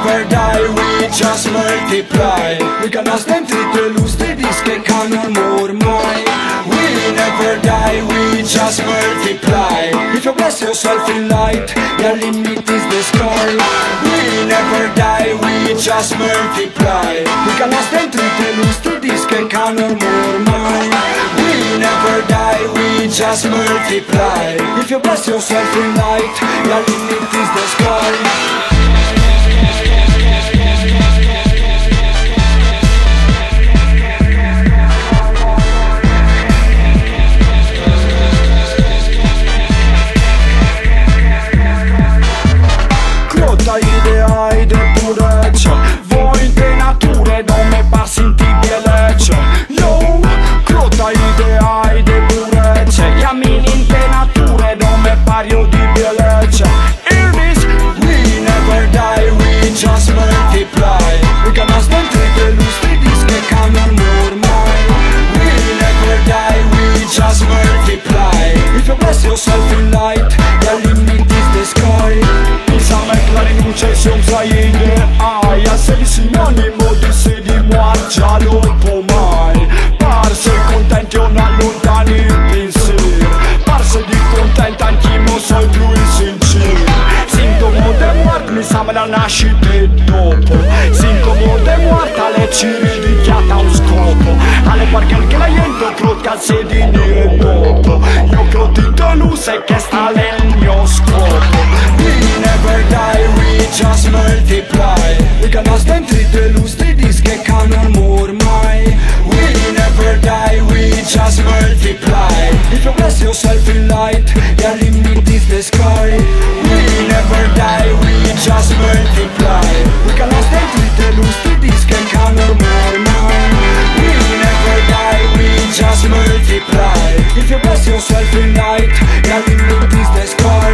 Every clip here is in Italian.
never die, we just multiply. We kan nästan inte lusta disken kan mor mai. We never die, we just multiply. If you bless yourself in light, the limit is the sky. We never die, we just multiply. We kan nästan inte lusta disken kan mor mai. We never die, we just multiply. If you bless yourself in light, the limit is the sky. Ideai de purece, voi de nature, dome passi in tibielece. Yo, crota ideai de purece, iamini in te nature, dome pario di bielece. Elvis, we never die, we just multiply. We kan nästan inte lusta disken kan mor mai. We never die, we just multiply. If you bless yourself in light, the limit is the sky. la rinuncia se usa ideai, a se di sinonimo di se di moargia lo può mai. Parse contenti o non allontani il pensiero, parse di contenta anch'io sono più insincero. Sintomo de moarte mi sa la nascita e dopo, sintomo de morta le ci ridichiata un scopo. Alle perché anche la gente crocca se di dire dopo. Io crotito non sai che sta nel mio scopo. Never die, we just multiply. We kan nästan inte lusta disken kan mor mai. We never die, we just multiply. If you bless yourself in light, the limit is the sky. We never die, we just multiply. We kan nästan inte lusta disken kan mor mai. We never die, we just multiply. If you bless yourself in light, the limit is the sky.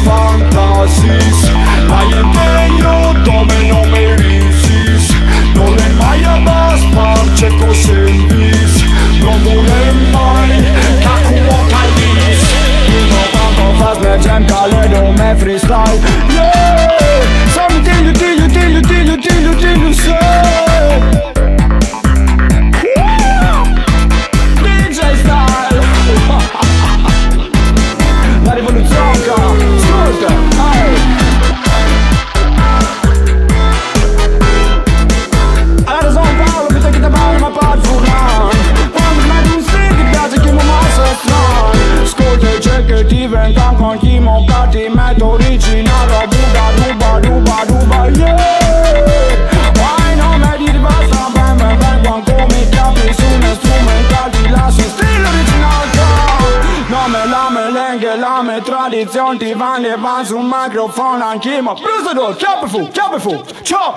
Fantasies, la gente io dove non mi risis. Non è mai abbastanza così in vis. Non vuole mai cacuo calis. Uno quando fas me jam cale non me freestyle. Yeah, something you say. DJ style. La rivoluzione, ascolta, allora San Paolo mi tocca da male ma per furlan. Quando mi tu stai ti piace che mi massa strano. Ascolta e c'è che diventa con chi montati metto originale. Ruba, yeah. Why non mi dire basta, ben quando mi chiappi su uno strumental ti lasci stile originale. La melengue, la tradizione ti vanno e van sul microfono anch'io. Ma preso chiappa fu, ciao!